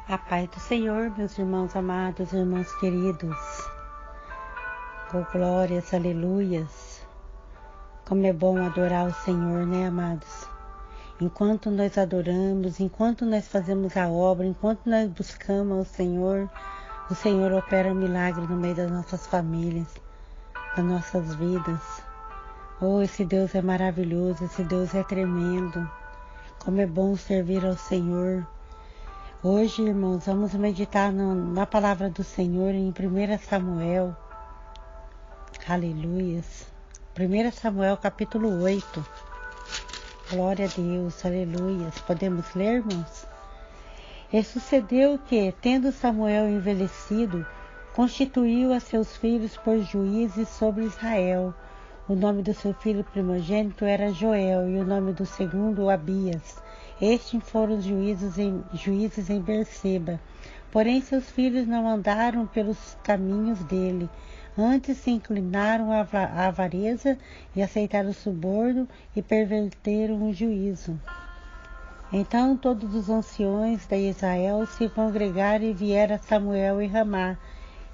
A paz do Senhor, meus irmãos amados, irmãos queridos. Oh, glórias, aleluias. Como é bom adorar o Senhor, né, amados? Enquanto nós adoramos, enquanto nós fazemos a obra, enquanto nós buscamos ao Senhor, o Senhor opera um milagre no meio das nossas famílias, das nossas vidas. Oh, esse Deus é maravilhoso, esse Deus é tremendo. Como é bom servir ao Senhor. Hoje, irmãos, vamos meditar na palavra do Senhor em 1 Samuel. Aleluias. 1 Samuel capítulo 8. Glória a Deus, aleluias. Podemos ler, irmãos? E sucedeu que, tendo Samuel envelhecido, constituiu a seus filhos por juízes sobre Israel. O nome do seu filho primogênito era Joel, e o nome do segundo, Abias. Estes foram os juízes em Berseba. Porém, seus filhos não andaram pelos caminhos dele. Antes se inclinaram à avareza e aceitaram o suborno e perverteram o juízo. Então todos os anciões de Israel se congregaram e vieram a Samuel e Ramá.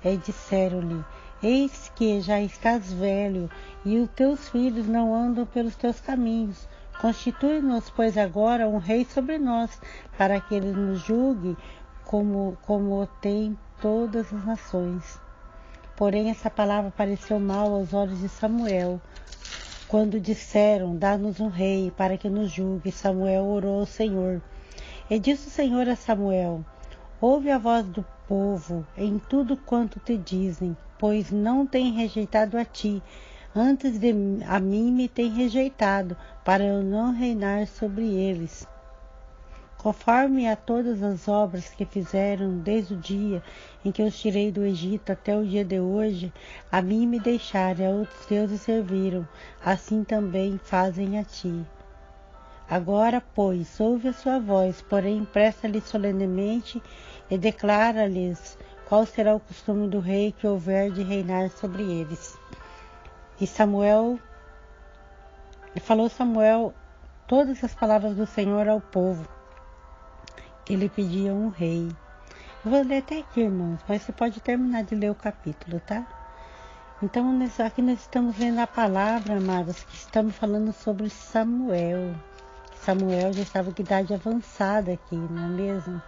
E disseram-lhe: Eis que já estás velho, e os teus filhos não andam pelos teus caminhos. Constitui-nos, pois, agora um rei sobre nós, para que ele nos julgue como o tem todas as nações. Porém, essa palavra pareceu mal aos olhos de Samuel. Quando disseram: Dá-nos um rei, para que nos julgue, Samuel orou ao Senhor. E disse o Senhor a Samuel: Ouve a voz do povo em tudo quanto te dizem, pois não tem rejeitado a ti. Antes a mim me tem rejeitado, para eu não reinar sobre eles. Conforme a todas as obras que fizeram desde o dia em que os tirei do Egito até o dia de hoje, a mim me deixaram e a outros deuses serviram, assim também fazem a ti. Agora, pois, ouve a sua voz, porém presta-lhe solenemente e declara-lhes qual será o costume do rei que houver de reinar sobre eles. E falou Samuel todas as palavras do Senhor ao povo, que lhe pediam um rei. Eu vou ler até aqui, irmãos, mas você pode terminar de ler o capítulo, tá? Então, aqui nós estamos vendo a palavra, amados, que estamos falando sobre Samuel. Samuel já estava com idade avançada aqui, não é mesmo?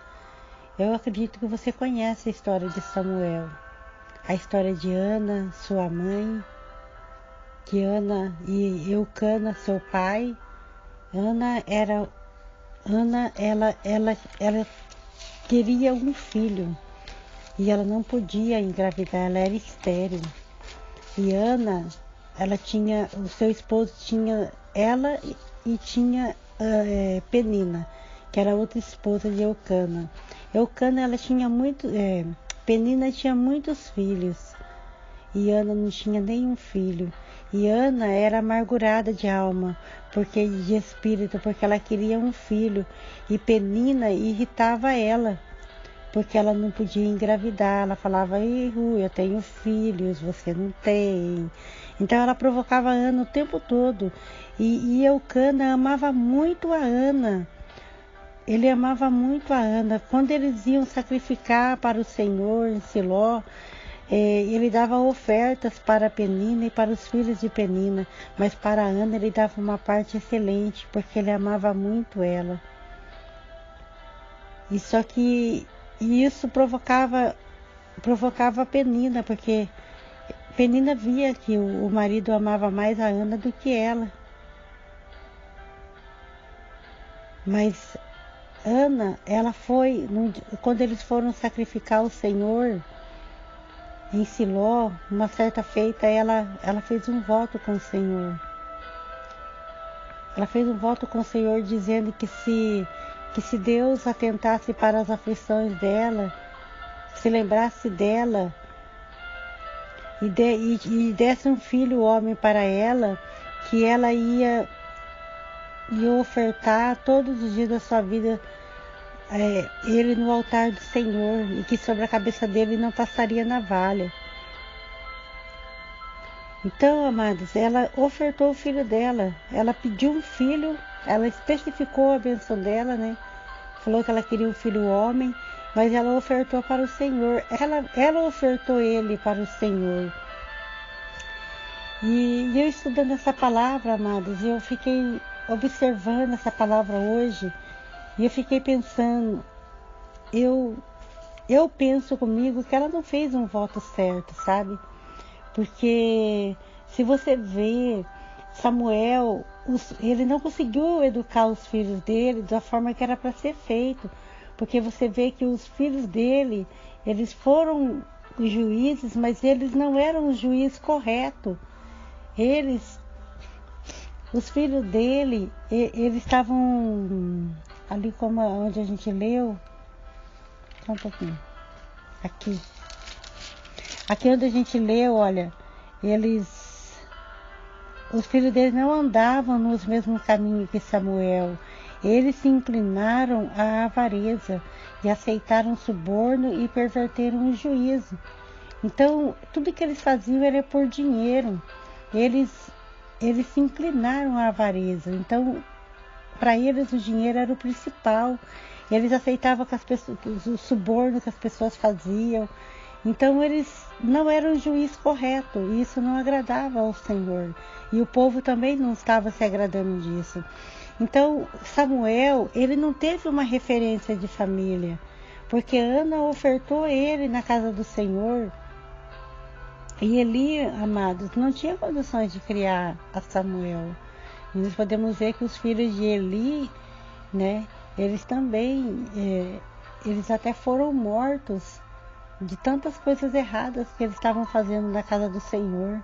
Eu acredito que você conhece a história de Samuel. A história de Ana, sua mãe, que Ana e Eucana, seu pai. Ela queria um filho e ela não podia engravidar, ela era estéril. E Ana, o seu esposo tinha ela e tinha Penina, que era outra esposa de Eucana. Eucana, Penina tinha muitos filhos e Ana não tinha nenhum filho. E Ana era amargurada de alma, de espírito, porque ela queria um filho. E Penina irritava ela, porque ela não podia engravidar. Ela falava: eu tenho filhos, você não tem. Então ela provocava Ana o tempo todo. E Eucana amava muito a Ana. Ele amava muito a Ana. Quando eles iam sacrificar para o Senhor em Siló, ele dava ofertas para Penina e para os filhos de Penina, mas para Ana ele dava uma parte excelente, porque ele amava muito ela. E só que isso provocava Penina, porque Penina via que o marido amava mais a Ana do que ela. Mas Ana, quando eles foram sacrificar o Senhor em Siló, uma certa feita, ela fez um voto com o Senhor. Ela fez um voto com o Senhor dizendo que se Deus atentasse para as aflições dela, se lembrasse dela e desse um filho homem para ela, que ela ia ofertar todos os dias da sua vida ele no altar do Senhor, e que sobre a cabeça dele não passaria navalha. Então, amados, ela ofertou o filho dela, ela pediu um filho, ela especificou a benção dela, né? Falou que ela queria um filho homem, mas ela ofertou para o Senhor. Ela ofertou ele para o Senhor. E eu estudando essa palavra, amados, eu fiquei observando essa palavra hoje e eu fiquei pensando, eu penso comigo que ela não fez um voto certo, sabe? Porque se você vê, Samuel, ele não conseguiu educar os filhos dele da forma que era para ser feito. Porque você vê que os filhos dele, eles foram juízes, mas eles não eram o juiz correto. Os filhos dele, eles estavam ali como onde a gente leu. Só um pouquinho. Aqui onde a gente leu, olha, os filhos deles não andavam nos mesmos caminhos que Samuel. Eles se inclinaram à avareza e aceitaram o suborno e perverteram o juízo. Então, tudo que eles faziam era por dinheiro. Eles se inclinaram à avareza. Então, para eles o dinheiro era o principal. Eles aceitavam o suborno que as pessoas faziam. Então eles não eram o juiz correto, e isso não agradava ao Senhor. E o povo também não estava se agradando disso. Então Samuel, ele não teve uma referência de família, porque Ana ofertou ele na casa do Senhor. E Eli, amados, não tinha condições de criar a Samuel. E nós podemos ver que os filhos de Eli, né, eles também, eles até foram mortos de tantas coisas erradas que eles estavam fazendo na casa do Senhor.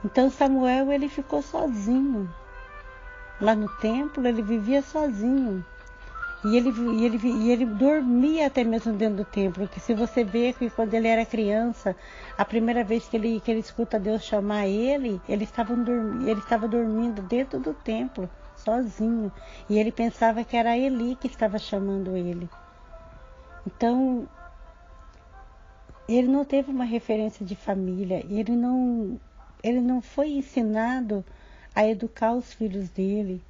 Então Samuel, ele ficou sozinho. Lá no templo, ele vivia sozinho. E ele dormia até mesmo dentro do templo. Que se você vê que quando ele era criança, a primeira vez que ele escuta Deus chamar ele estava dormindo dentro do templo, sozinho. E ele pensava que era Eli que estava chamando ele. Então, ele não teve uma referência de família, ele não foi ensinado a educar os filhos dele.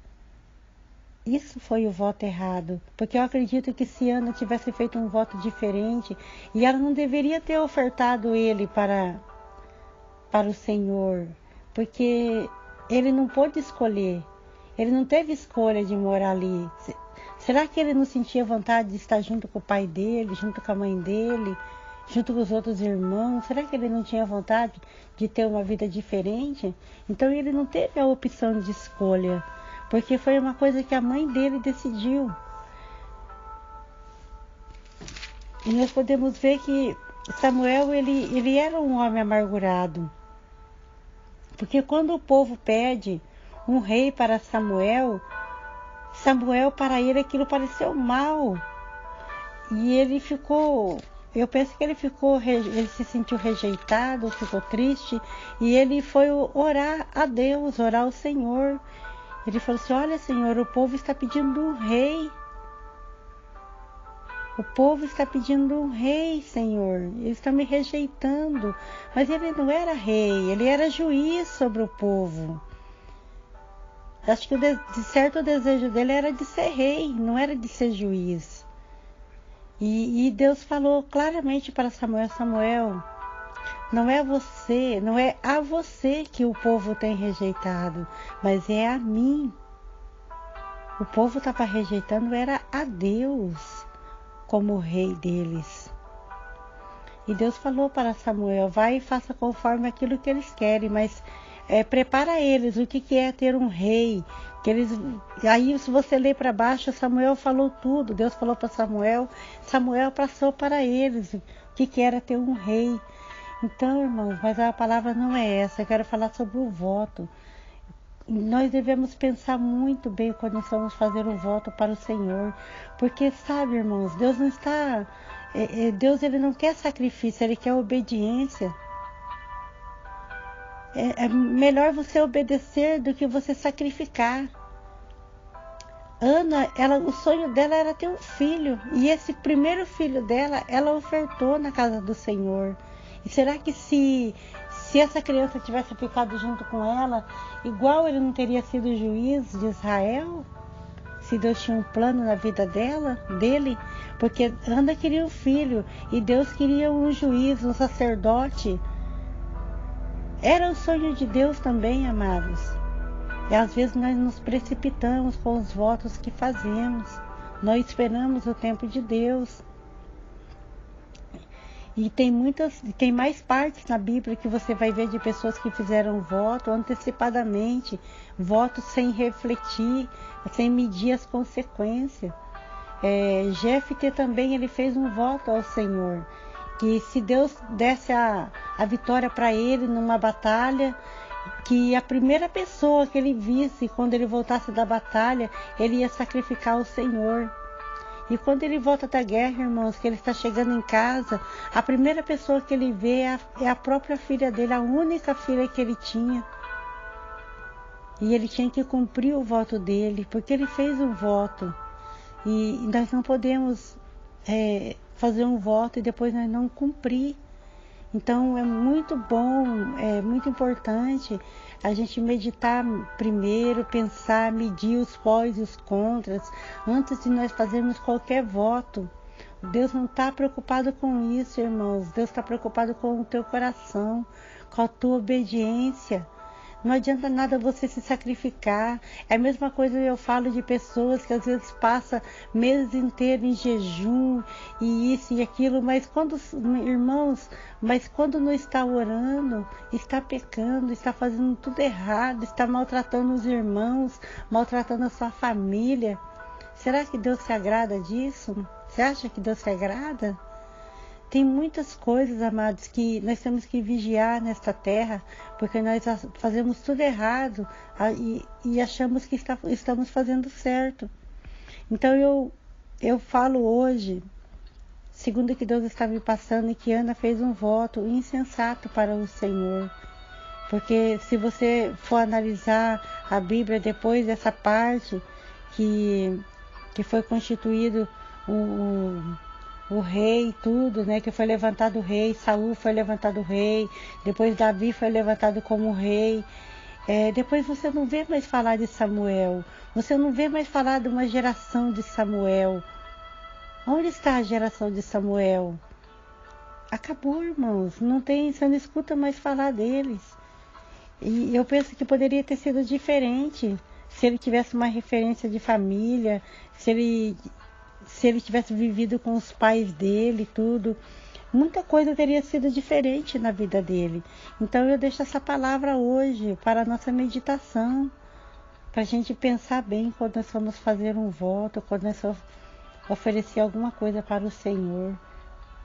Isso foi o voto errado, porque eu acredito que se Ana tivesse feito um voto diferente, e ela não deveria ter ofertado ele para o Senhor, porque ele não pôde escolher, ele não teve escolha de morar ali. Será que ele não sentia vontade de estar junto com o pai dele, junto com a mãe dele, junto com os outros irmãos? Será que ele não tinha vontade de ter uma vida diferente? Então ele não teve a opção de escolha, porque foi uma coisa que a mãe dele decidiu. E nós podemos ver que Samuel, ele era um homem amargurado, porque quando o povo pede um rei para Samuel para ele aquilo pareceu mal, e ele ficou... Eu penso que ele se sentiu rejeitado, ficou triste, e ele foi orar a Deus, orar ao Senhor. Ele falou assim: olha, Senhor, o povo está pedindo um rei. O povo está pedindo um rei, Senhor. Eles estão me rejeitando. Mas ele não era rei, ele era juiz sobre o povo. Acho que de certo o desejo dele era de ser rei, não era de ser juiz. E Deus falou claramente para Samuel: Samuel, não é a você que o povo tem rejeitado, mas é a mim. O povo estava rejeitando, era a Deus como rei deles. E Deus falou para Samuel: vai e faça conforme aquilo que eles querem, mas prepara eles o que é ter um rei. Aí, se você ler para baixo, Samuel falou tudo. Deus falou para Samuel, Samuel passou para eles o que era ter um rei. Então, irmãos, mas a palavra não é essa. Eu quero falar sobre o voto. Nós devemos pensar muito bem quando nós vamos fazer um voto para o Senhor, porque, sabe, irmãos, Deus não está... Deus, ele não quer sacrifício, ele quer obediência. É melhor você obedecer do que você sacrificar. Ana, o sonho dela era ter um filho, e esse primeiro filho dela, ela ofertou na casa do Senhor. E será que se essa criança tivesse ficado junto com ela, igual ele não teria sido juiz de Israel? se Deus tinha um plano na vida dele, porque Ana queria um filho e Deus queria um juiz, um sacerdote. Era o sonho de Deus também, amados. E às vezes nós nos precipitamos com os votos que fazemos. Nós esperamos o tempo de Deus. E tem mais partes na Bíblia que você vai ver de pessoas que fizeram voto antecipadamente, voto sem refletir, sem medir as consequências. Jefté também, ele fez um voto ao Senhor, que se Deus desse a vitória para ele numa batalha, que a primeira pessoa que ele visse quando ele voltasse da batalha, ele ia sacrificar o Senhor. E quando ele volta da guerra, irmãos, que ele está chegando em casa, a primeira pessoa que ele vê é a própria filha dele, a única filha que ele tinha. E ele tinha que cumprir o voto dele, porque ele fez um voto. E nós não podemos fazer um voto e depois nós não cumprir. Então é muito bom, é muito importante a gente meditar primeiro, pensar, medir os pós e os contras, antes de nós fazermos qualquer voto. Deus não está preocupado com isso, irmãos. Deus está preocupado com o teu coração, com a tua obediência. Não adianta nada você se sacrificar. É a mesma coisa eu falo de pessoas que às vezes passam meses inteiros em jejum e isso e aquilo, mas quando não está orando, está pecando, está fazendo tudo errado, está maltratando os irmãos, maltratando a sua família. Será que Deus se agrada disso? Você acha que Deus se agrada? Tem muitas coisas, amados, que nós temos que vigiar nesta terra, porque nós fazemos tudo errado e achamos que estamos fazendo certo. Então eu falo hoje, segundo que Deus está me passando, e que Ana fez um voto insensato para o Senhor. Porque se você for analisar a Bíblia depois dessa parte que foi constituído o rei, tudo, né? Que foi levantado o rei, Saul foi levantado rei, depois Davi foi levantado como rei. Depois você não vê mais falar de Samuel, você não vê mais falar de uma geração de Samuel. Onde está a geração de Samuel? Acabou, irmãos, você não escuta mais falar deles. E eu penso que poderia ter sido diferente se ele tivesse uma referência de família, se ele tivesse vivido com os pais dele, tudo, muita coisa teria sido diferente na vida dele. Então eu deixo essa palavra hoje para a nossa meditação, para a gente pensar bem quando nós vamos fazer um voto, quando nós vamos oferecer alguma coisa para o Senhor.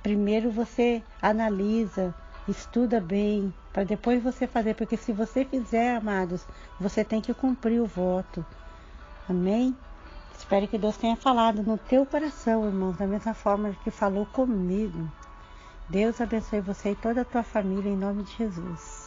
Primeiro você analisa, estuda bem, para depois você fazer, porque se você fizer, amados, você tem que cumprir o voto. Amém? Espero que Deus tenha falado no teu coração, irmãos, da mesma forma que falou comigo. Deus abençoe você e toda a tua família, em nome de Jesus.